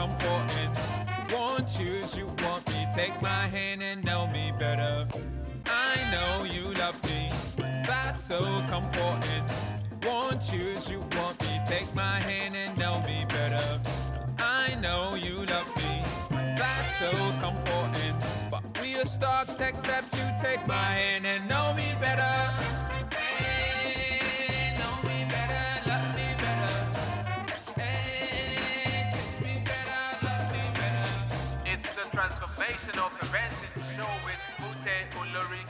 comforting. Won't choose, you want me. Take my hand and know me better. I know you love me. That's so comforting. Won't choose, you want me. Take my hand and know me better. I know you love me. That's so comforting. But we are stuck except you take my hand and know me better. Hey, know me better, love me better. Hey, take me better, love me better. It's the transformational parenting show with Mute Olori.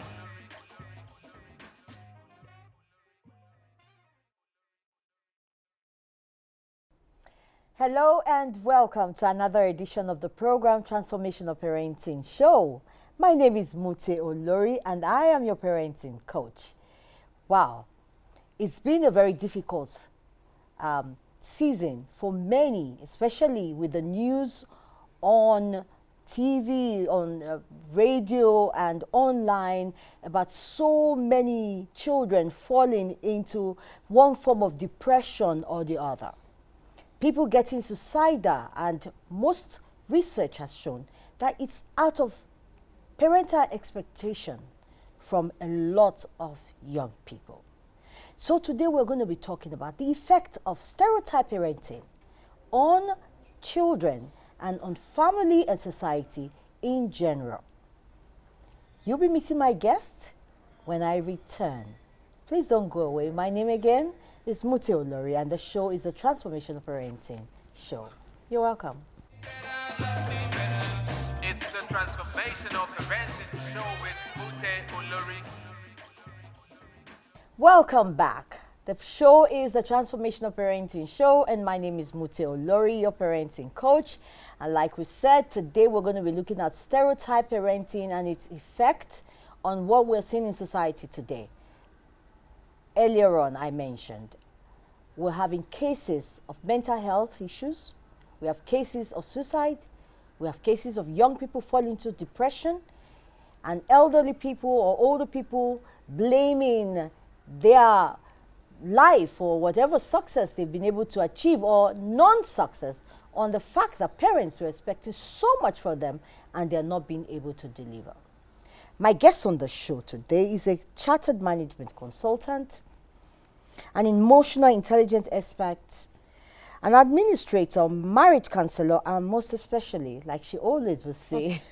Hello and welcome to another edition of the program Transformational Parenting Show. My name is Mute Olori and I am your parenting coach. Wow, it's been a very difficult season for many, especially with the news on TV, on radio and online about so many children falling into one form of depression or the other. People getting suicidal, and most research has shown that it's out of parental expectation from a lot of young people. So today we're going to be talking about the effect of stereotype parenting on children and on family and society in general. You'll be meeting my guest when I return. Please don't go away. My name again is Mute Olori, and the show is a Transformational Parenting Show. You're welcome. It's the Transformational Parenting Show with Mute Olori. Welcome back. The show is the Transformational Parenting Show, and my name is Mute Olori, your parenting coach. And like we said, today we're going to be looking at stereotype parenting and its effect on what we're seeing in society today. Earlier on, I mentioned we're having cases of mental health issues. We have cases of suicide. We have cases of young people falling into depression, and elderly people or older people blaming their life or whatever success they've been able to achieve or non-success on the fact that parents were expecting so much from them and they're not being able to deliver. My guest on the show today is a chartered management consultant, an emotional intelligence expert, an administrator, marriage counselor, and most especially, like she always will say,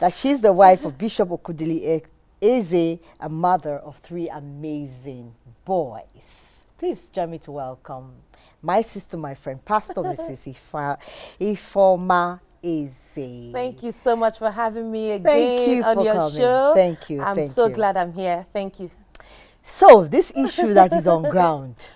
that she's the wife of Bishop Okudili Eze, a mother of 3 amazing boys. Please join me to welcome my sister, my friend, Pastor Mrs. Ifeoma Eze. Thank you so much for having me again on your show. Thank you. I'm so glad I'm here. Thank you. So this issue that is on ground,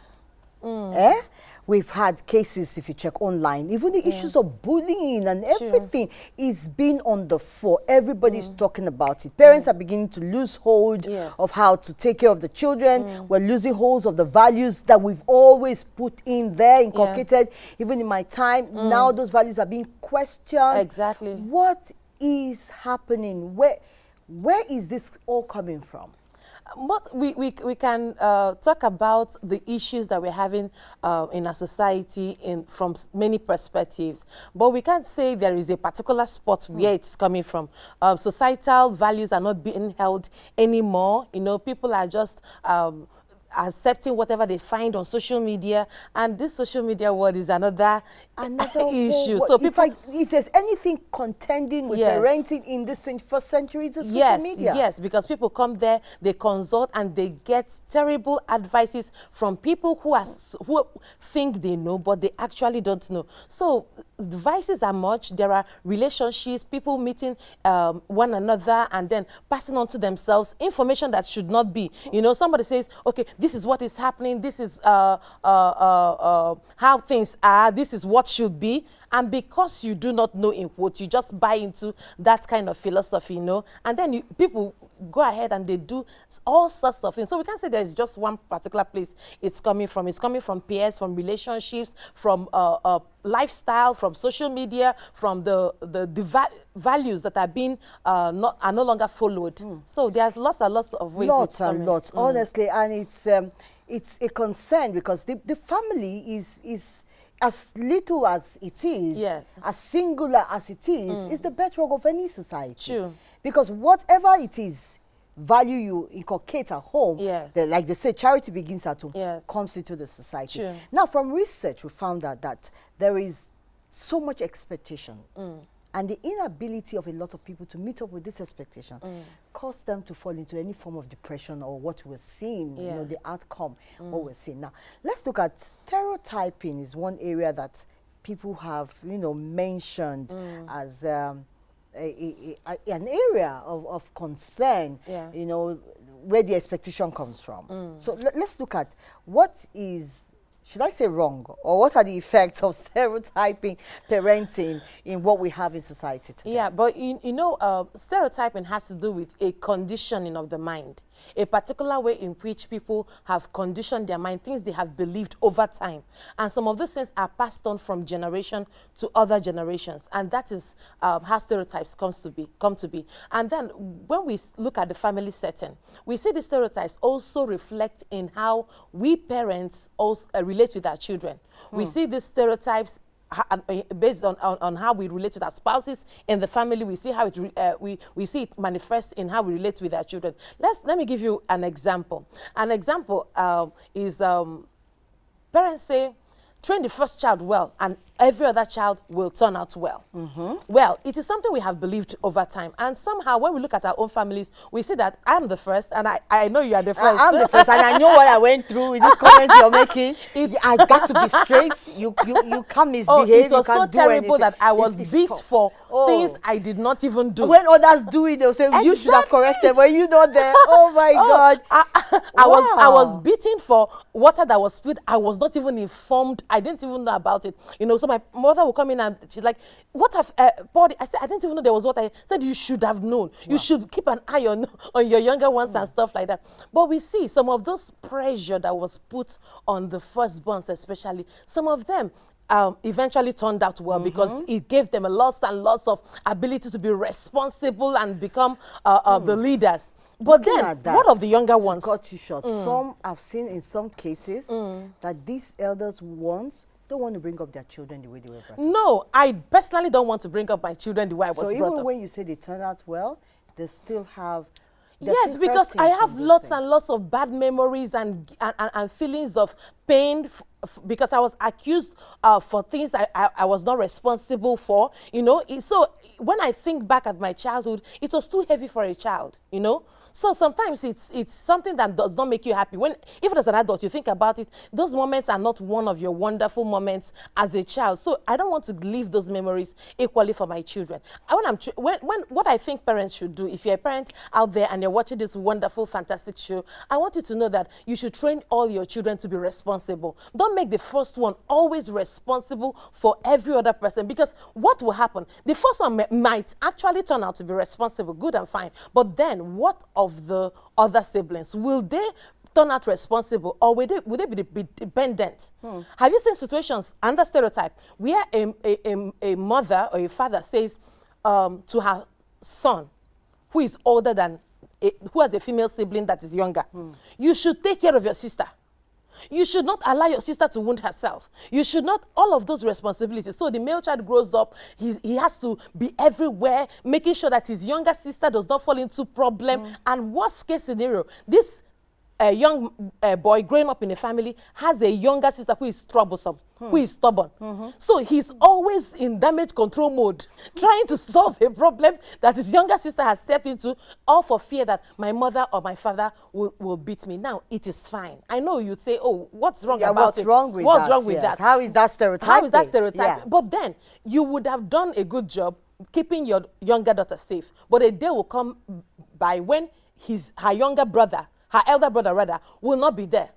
we've had cases, if you check online, even the issues of bullying and everything is being on the fore. Everybody's talking about it. Parents are beginning to lose hold of how to take care of the children. We're losing hold of the values that we've always put in there, inculcated. Even in my time, now those values are being questioned. Exactly. What is happening? Where is this all coming from? What we can talk about the issues that we're having in our society from many perspectives, but we can't say there is a particular spot where it's coming from. Societal values are not being held anymore. You know, people are just accepting whatever they find on social media, and this social media world is another issue. So people, if there's anything contending with parenting in this 21st century, it's social media. Yes, because people come there, they consult, and they get terrible advices from people who think they know, but they actually don't know. So the vices are much. There are relationships, people meeting one another and then passing on to themselves information that should not be. You know, somebody says, okay, this is what is happening, this is how things are, this is what should be, and because you do not know in what, you just buy into that kind of philosophy, you know, and then people go ahead and they do all sorts of things. So we can't say there is just one particular place it's coming from. It's coming from peers, from relationships, from lifestyle, from social media, from the values that are being are no longer followed. So there are lots and lots of ways. Lots and lots, honestly, and it's a concern because the family as little as it is, Yes. as singular as it is the bedrock of any society. True. Because whatever it is, value you inculcate at home, Yes. like they say, charity begins at home, Yes. comes into the society. True. Now, from research, we found out that there is so much expectation. And the inability of a lot of people to meet up with this expectation caused them to fall into any form of depression or what we're seeing, you know, the outcome, what we're seeing. Now, let's look at stereotyping is one area that people have, you know, mentioned as an area of concern, you know, where the expectation comes from. So let's look at what is, should I say wrong, or what are the effects of stereotyping parenting in what we have in society today? Yeah, but you know, stereotyping has to do with a conditioning of the mind, a particular way in which people have conditioned their mind, things they have believed over time. And some of these things are passed on from generation to other generations. And that is how stereotypes come to be. And then when we look at the family setting, we see the stereotypes also reflect in how we parents also relate with our children. We see these stereotypes based on how we relate with our spouses in the family. We see how it we see it manifest in how we relate with our children. Let me give you an example. An example is parents say, train the first child well and every other child will turn out well. Well, it is something we have believed over time. And somehow when we look at our own families, we see that I'm the first and I know you are the first. I'm the first and I know what I went through with these comments you're making. I got to be straight. You can't misbehave. Oh, it was you can't so terrible anything. that I was It's beat tough. for things I did not even do. When others do it, they'll say, you should have corrected. When you not there, oh my God. I was Wow. beaten for water that was spilled. I was not even informed. I didn't even know about it. You know, so my mother will come in and she's like, what have poured? I said, I didn't even know there was water. I said, you should have known. You should keep an eye on your younger ones and stuff like that. But we see some of those pressure that was put on the firstborns especially, some of them eventually turned out well because it gave them a lots and lots of ability to be responsible and become the leaders. But Looking then, at that, what of the younger ones? Cut you short. Some I've seen in some cases that these elders don't want to bring up their children the way they were brought up. No, I personally don't want to bring up my children the way I was So brought even up. when you say they turn out well, they still have. Yes, because I have lots and lots of bad memories and feelings of pain because I was accused for things I was not responsible for, you know. So when I think back at my childhood, it was too heavy for a child, you know. So sometimes it's something that does not make you happy. Even as an adult, you think about it, those moments are not one of your wonderful moments as a child. So I don't want to leave those memories equally for my children. What I think parents should do, if you're a parent out there and you're watching this wonderful, fantastic show, I want you to know that you should train all your children to be responsible. Don't make the first one always responsible for every other person, because what will happen? The first one might actually turn out to be responsible, good and fine, but then what of the other siblings? Will they turn out responsible, or will they be dependent? Have you seen situations under stereotype where a mother or a father says to her son, who is older than, who has a female sibling that is younger, you should take care of your sister. You should not allow your sister to wound herself. You should not, all of those responsibilities. So the male child grows up, he has to be everywhere, making sure that his younger sister does not fall into problem. And worst case scenario, this young boy growing up in a family has a younger sister who is troublesome, who is stubborn. So he's always in damage control mode, trying to solve a problem that his younger sister has stepped into, all for fear that my mother or my father will beat me. Now, it is fine. I know you say, oh, what's wrong about it? What's wrong with that? How is that stereotype? How is that stereotype? Yeah. But then, you would have done a good job keeping your younger daughter safe. But a day will come by when her younger brother, her elder brother rather, will not be there.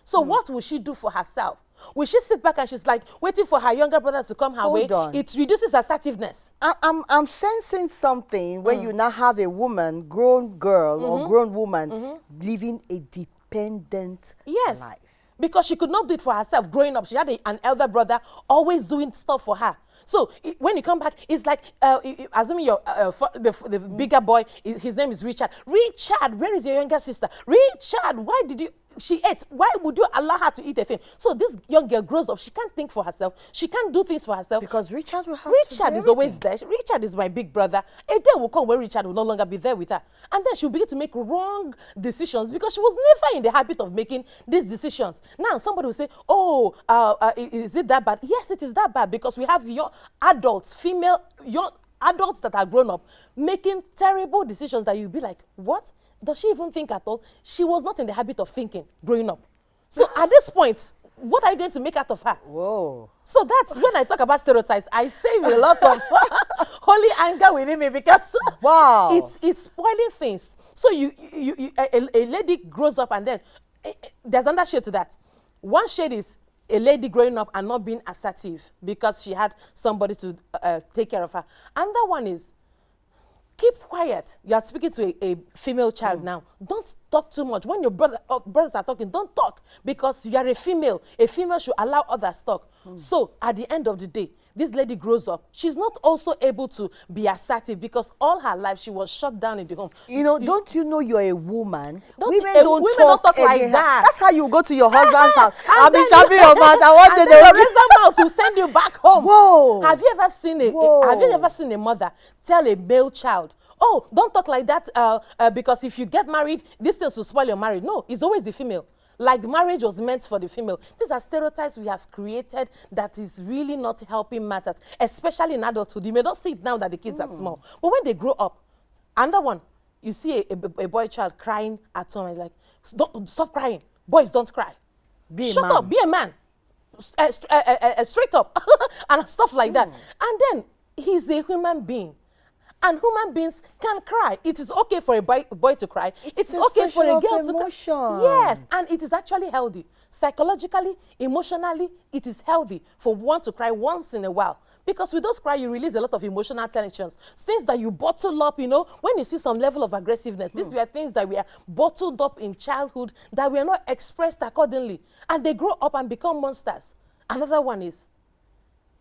So what will she do for herself? Will she sit back and she's like waiting for her younger brother to come her way? Hold on. It reduces assertiveness. I'm sensing something when you now have a woman, grown girl or grown woman living a dependent life. Because she could not do it for herself growing up. She had an elder brother always doing stuff for her. So when you come back, it's like, assuming the bigger boy, his name is Richard. Richard, where is your younger sister? Richard, why did you... she ate. Why would you allow her to eat a thing? So this young girl grows up. She can't think for herself. She can't do things for herself. Because Richard will have Richard is always there. Richard is my big brother. A day will come when Richard will no longer be there with her. And then she'll begin to make wrong decisions because she was never in the habit of making these decisions. Now, somebody will say, oh, is it that bad? Yes, it is that bad because we have young adults, young adults that are grown up making terrible decisions that you'll be like, what? Does she even think at all? She was not in the habit of thinking growing up. So at this point, what are you going to make out of her? Whoa. So that's when I talk about stereotypes. I save a lot of holy anger within me because wow, it's spoiling things. So a lady grows up and then there's another shade to that. One shade is a lady growing up and not being assertive because she had somebody to take care of her. And that one is keep quiet. You are speaking to a female child now. Don't talk too much. When your brothers are talking, don't talk because you are a female. A female should allow others talk. So at the end of the day, this lady grows up. She's not also able to be assertive because all her life she was shut down in the home. You know, don't you know you're a woman? Women don't talk like that. That's how you go to your husband's house. I'll be shoving your mouth. I want to raise them out to send you back home. Whoa. Have you ever seen a mother tell a male child, oh, don't talk like that because if you get married, these things will spoil your marriage? No, it's always the female. Like marriage was meant for the female. These are stereotypes we have created that is really not helping matters, especially in adulthood. You may not see it now that the kids are small. But when they grow up, another one, you see a boy child crying at home and like, stop crying. Boys don't cry. Shut up, be a man. Straight up and stuff like that. And then he's a human being. And human beings can cry. It is okay for a boy to cry. It's okay for a girl to cry. Yes, and it is actually healthy. Psychologically, emotionally, it is healthy for one to cry once in a while. Because with those cry, you release a lot of emotional tensions. Things that you bottle up, you know, when you see some level of aggressiveness, these were things that were bottled up in childhood that were not expressed accordingly. And they grow up and become monsters. Another one is,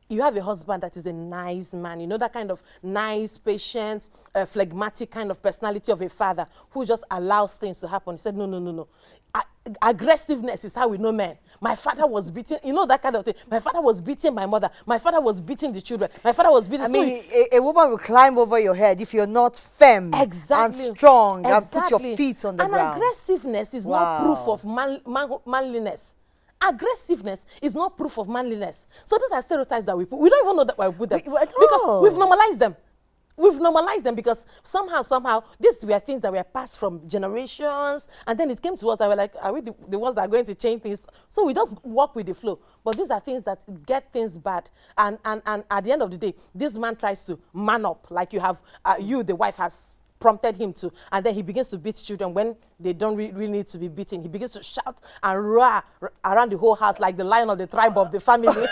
you have a husband that is a nice man, you know, that kind of nice, patient, phlegmatic kind of personality of a father who just allows things to happen. He said, no. Aggressiveness is how we know men. My father was beating, you know, that kind of thing. My father was beating my mother. My father was beating the children. My father was beating... a woman will climb over your head if you're not firm and strong and put your feet on the ground. And aggressiveness is not proof of manliness. Aggressiveness is not proof of manliness. So these are stereotypes that we put. We don't even know that we put them because we've normalized them. We've normalized them because somehow, these were things that were passed from generations, and then it came to us and we're like, are we the ones that are going to change things? So we just walk with the flow. But these are things that get things bad. And at the end of the day, this man tries to man up, like you have, the wife has prompted him to, and then he begins to beat children when they don't really need to be beaten. He begins to shout and roar around the whole house like the lion of the tribe of the family.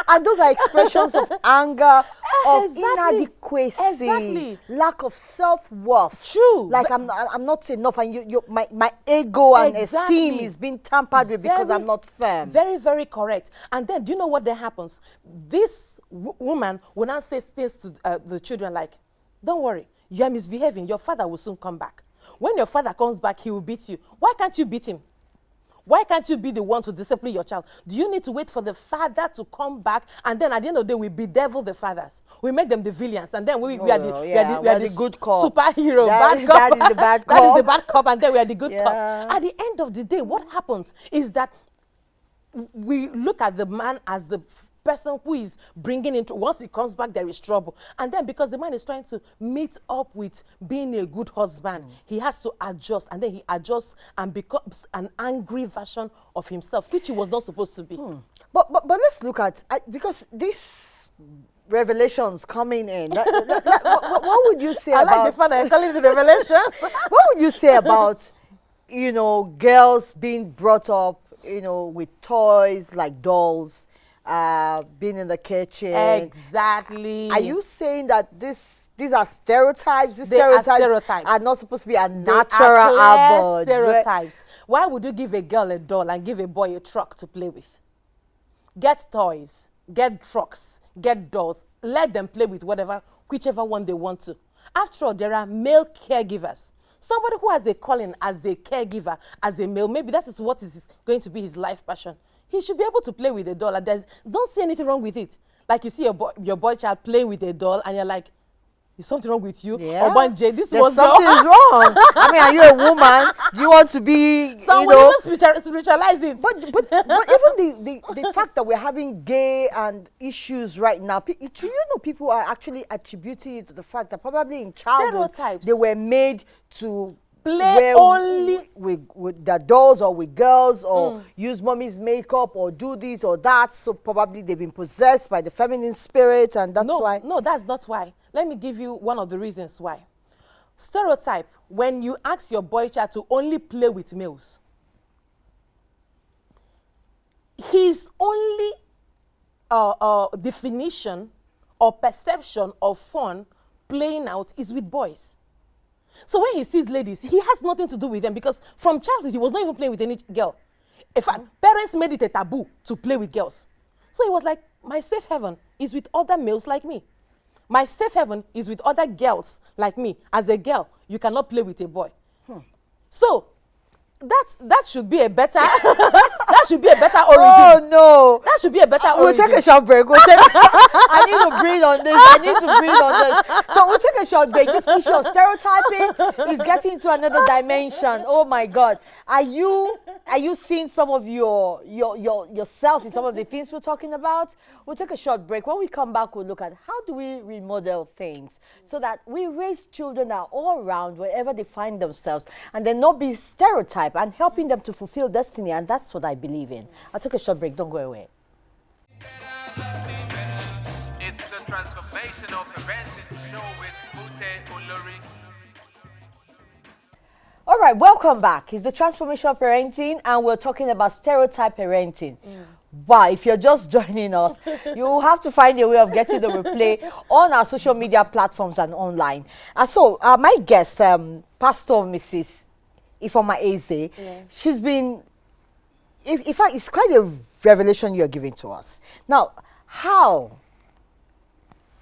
And those are expressions of anger, of inadequacy, lack of self-worth. True. Like I'm not enough, and my ego and esteem is being tampered with because I'm not firm. Very, very correct. And then, do you know what then happens? This woman will now say things to the children like, don't worry, you are misbehaving. Your father will soon come back. When your father comes back, he will beat you. Why can't you beat him? Why can't you be the one to discipline your child? Do you need to wait for the father to come back? And then at the end of the day, we bedevil the fathers. We make them the villains. And then we are the good cop. Superhero, bad cop. That is the bad cop. That is the bad cop. And then we are the good cop. At the end of the day, what happens is that we look at the man as the person who is bringing into, once he comes back, there is trouble. And then because the man is trying to meet up with being a good husband, he has to adjust, and then he adjusts and becomes an angry version of himself, which he was not supposed to be. But let's look at, because this revelations coming in, what would you say about... I like the fact that you're calling it the revelations. What would you say about, you know, girls being brought up, you know, with toys like dolls, being in the kitchen? Exactly. Are you saying that these are stereotypes? These stereotypes are not supposed to be a natural abode. Stereotypes. Why would you give a girl a doll and give a boy a truck to play with? Get toys, get trucks, get dolls. Let them play with whichever one they want to. After all, there are male caregivers. Somebody who has a calling as a caregiver, as a male, maybe that is what is going to be his life passion. He should be able to play with a doll. And don't see anything wrong with it. Like you see your boy child playing with a doll and you're like, is something wrong with you? Yeah. Or one J, this There's was something is wrong. I mean, are you a woman? Do you want to be, Some you know? would even spiritualize it. But even the fact that we're having gay and issues right now, do you know people are actually attributing it to the fact that probably in childhood Stereotypes. they were made to Play only with their dolls or with girls or use mommy's makeup or do this or that. So probably they've been possessed by the feminine spirit, and that's why. No, that's not why. Let me give you one of the reasons why. Stereotype, when you ask your boy child to only play with males, his only definition or perception of fun playing out is with boys. So when he sees ladies, he has nothing to do with them because from childhood, he was not even playing with any girl. In fact, parents made it a taboo to play with girls. So he was like, my safe heaven is with other males like me. My safe heaven is with other girls like me. As a girl, you cannot play with a boy. So that should be a better that should be a better origin. Oh no! That should be a better We'll origin. take a short break. I need to breathe on this. I need to breathe on this. So we'll take a short break. This issue of stereotyping is getting to another dimension. Oh my God! Are you seeing some of yourself in some of the things we're talking about? We'll take a short break. When we come back, we'll look at how do we remodel things so that we raise children that are all around wherever they find themselves, and then not be stereotyped and helping them to fulfill destiny. And that's what I believe in. I'll take a short break. Don't go away. It's the transformational parenting show with Mute Olori. All right, welcome back. It's the transformational parenting, and we're talking about stereotype parenting. But if you're just joining us, you have to find a way of getting the replay on our social media platforms and online. And so, my guest, Pastor Mrs. Ifeoma Eze, she's been, in fact, it's quite a revelation you're giving to us. Now, how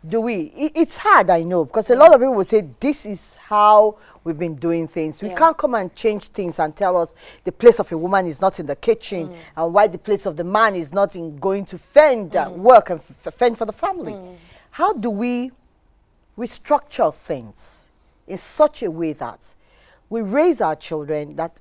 do we, it's hard, I know, because a lot of people will say, this is how we've been doing things. We can't come and change things and tell us the place of a woman is not in the kitchen and why the place of the man is not in going to fend, work and fend for the family. How do we restructure things in such a way that we raise our children that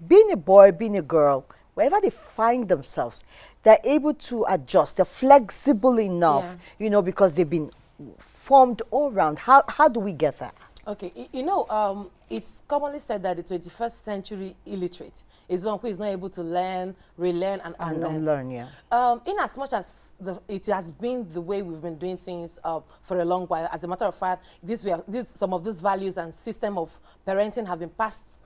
being a boy, being a girl, wherever they find themselves, they're able to adjust. They're flexible enough, you know, because they've been formed all around. How do we get that? Okay, you know, it's commonly said that the 21st century illiterate is one who is not able to learn, relearn, and unlearn. In as much as it has been the way we've been doing things for a long while, as a matter of fact, some of these values and system of parenting have been passed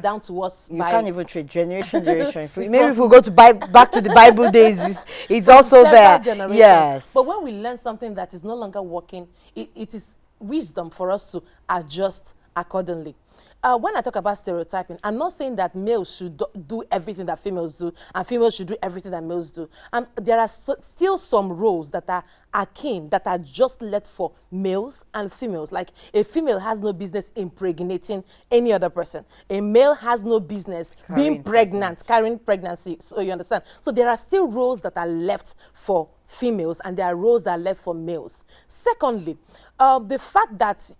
down to us. You can't even trade generation. Maybe if we go to back to the Bible days, it's also there. Yes. But when we learn something that is no longer working, it is wisdom for us to adjust accordingly. When I talk about stereotyping, I'm not saying that males should do everything that females do and females should do everything that males do. There are still some roles that are akin, that are just left for males and females. Like a female has no business impregnating any other person. A male has no business being pregnant, carrying pregnancy. So you understand? So there are still roles that are left for females and there are roles that are left for males. Secondly, the fact that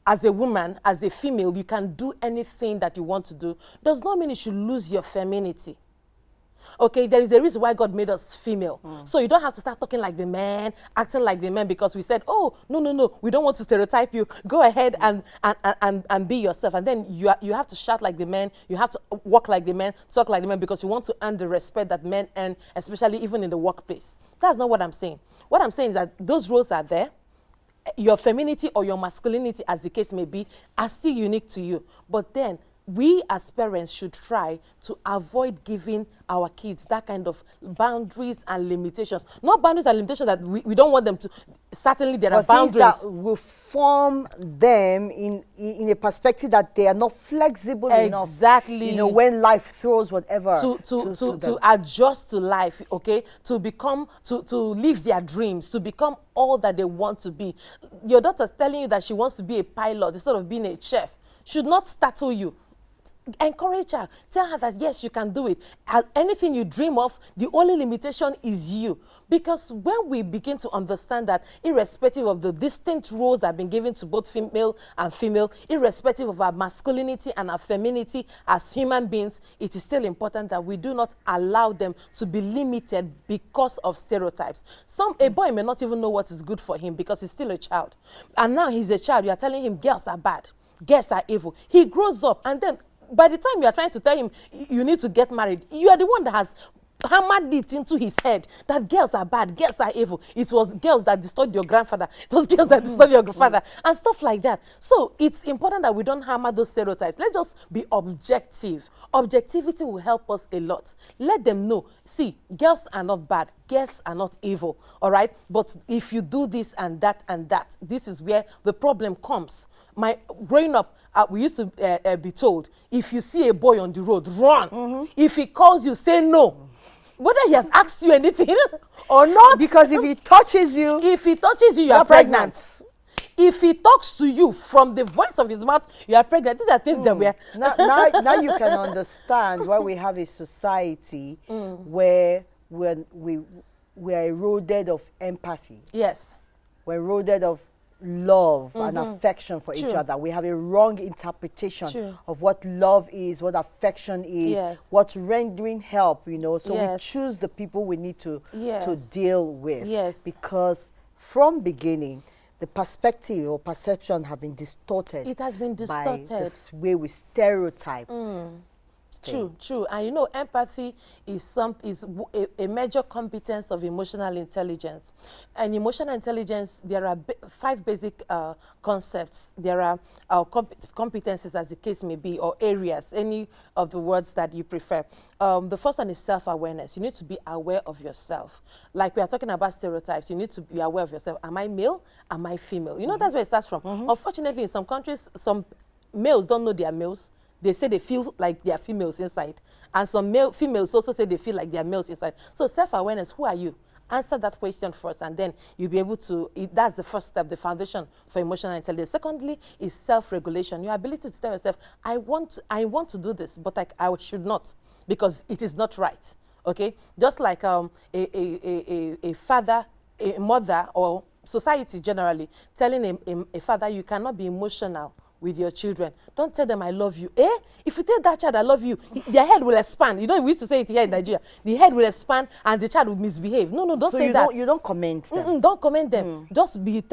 as a woman, as a female, you can do anything that you want to do does not mean you should lose your femininity. Okay, there is a reason why God made us female. So you don't have to start talking like the man, acting like the man, because we said, oh, no, we don't want to stereotype you. Go ahead and be yourself. And then you have to shout like the man, you have to walk like the man, talk like the man, because you want to earn the respect that men earn, especially even in the workplace. That's not what I'm saying. What I'm saying is that those roles are there. Your femininity or your masculinity, as the case may be, are still unique to you. But then we as parents should try to avoid giving our kids that kind of boundaries and limitations. Not boundaries and limitations that we don't want them to. Certainly there are boundaries. Things that will form them in a perspective that they are not flexible enough. Exactly. You know, when life throws whatever to adjust to life, okay? To live their dreams, to become all that they want to be. Your daughter's telling you that she wants to be a pilot instead of being a chef. should not startle you. Encourage her. Tell her that yes, you can do it. Anything you dream of, the only limitation is you. Because when we begin to understand that, irrespective of the distinct roles that have been given to both male and female, irrespective of our masculinity and our femininity as human beings, it is still important that we do not allow them to be limited because of stereotypes. A boy may not even know what is good for him because he's still a child. And now he's a child. You are telling him girls are bad, girls are evil. He grows up, and then by the time you are trying to tell him you need to get married, you are the one that has hammered it into his head that girls are bad, girls are evil. It was girls that destroyed your grandfather. It was girls that destroyed your father and stuff like that. So it's important that we don't hammer those stereotypes. Let's just be objective. Objectivity will help us a lot. Let them know, see, girls are not bad, girls are not evil, all right? But if you do this and that, this is where the problem comes. Growing up, we used to be told, if you see a boy on the road, run. If he calls you, say no. Whether he has asked you anything or not. Because if he touches you, you are pregnant. If he talks to you from the voice of his mouth, you are pregnant. These are things that we are. Now you can understand why we have a society where we are eroded of empathy. Yes. We're eroded of love and affection for each other. We have a wrong interpretation of what love is, what affection is, what's rendering help, you know. So we choose the people we need to deal with. Yes. Because from beginning, the perspective or perception have been distorted. It has been distorted. By this way we stereotype. True. And you know, empathy is a major competence of emotional intelligence. And emotional intelligence, there are 5 basic concepts. There are competences, as the case may be, or areas, any of the words that you prefer. The first one is self-awareness. You need to be aware of yourself. Like we are talking about stereotypes, you need to be aware of yourself. Am I male? Am I female? You know, that's where it starts from. Unfortunately, in some countries, some males don't know they are males. They say they feel like they are females inside. And some females also say they feel like they are males inside. So self-awareness, who are you? Answer that question first, and then you'll be able to, that's the first step, the foundation for emotional intelligence. Secondly is self-regulation. Your ability to tell yourself, I want to do this, but I should not, because it is not right. Okay? Just like a father, a mother, or society generally, telling a father, you cannot be emotional with your children. Don't tell them I love you. If you tell that child I love you, their head will expand. You know, we used to say it here in Nigeria. The head will expand and the child will misbehave. No, don't say that. You don't comment them. Don't comment them. Just if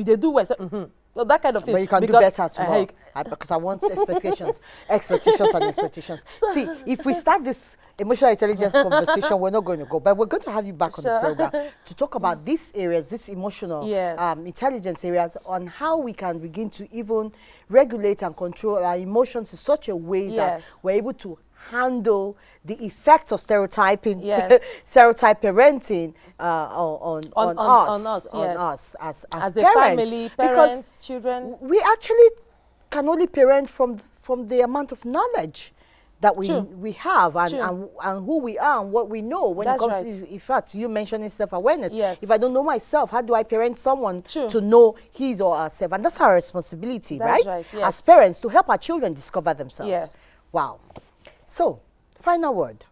they do well, say, that kind of thing. But you can do better tomorrow. Because I want expectations and expectations. See, if we start this emotional intelligence conversation, we're not going to go. But we're going to have you back on the program to talk about these areas, this emotional intelligence areas, on how we can begin to even regulate and control our emotions in such a way that we're able to handle the effects of stereotyping, stereotype parenting on us as a parents. family, parents, children. We actually can only parent from the amount of knowledge that we have and who we are and what we know when it comes to, in fact, you mentioning self-awareness. If I don't know myself, how do I parent someone to know his or herself? And that's our responsibility, right? As parents, to help our children discover themselves. Wow. So, final word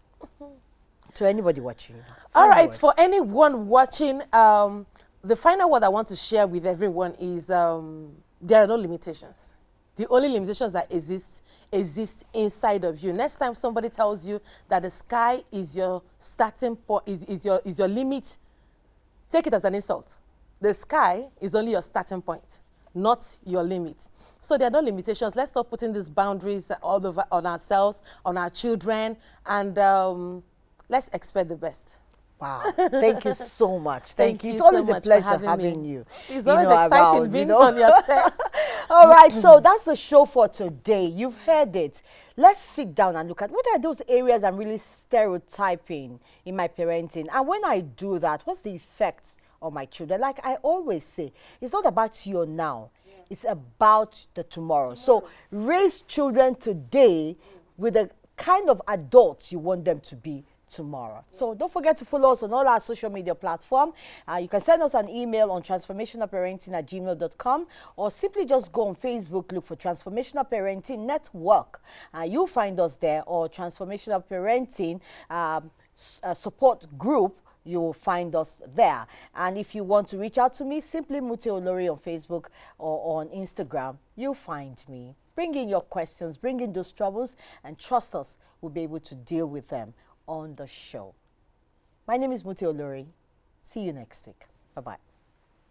to anybody watching. All right, for anyone watching, the final word I want to share with everyone is there are no limitations. The only limitations that exist inside of you. Next time somebody tells you that the sky is your starting point, is your limit, take it as an insult. The sky is only your starting point, not your limit. So there are no limitations. Let's stop putting these boundaries all over on ourselves, on our children, and let's expect the best. Wow. Thank you so much. Thank you. It's always a pleasure having you. It's always exciting being on your set. All right, so that's the show for today. You've heard it. Let's sit down and look at what are those areas I'm really stereotyping in my parenting. And when I do that, what's the effects on my children? Like I always say, it's not about your now. It's about the tomorrow. So raise children today with the kind of adults you want them to be tomorrow. So don't forget to follow us on all our social media platforms. You can send us an email on transformationalparenting@gmail.com, or simply just go on Facebook, look for Transformational Parenting Network. You'll find us there, or Transformational Parenting Support Group. You will find us there. And if you want to reach out to me, simply Mute Olori on Facebook or on Instagram. You'll find me. Bring in your questions, bring in those troubles, and trust us, we'll be able to deal with them on the show. My name is Mute Olori. See you next week. Bye-bye.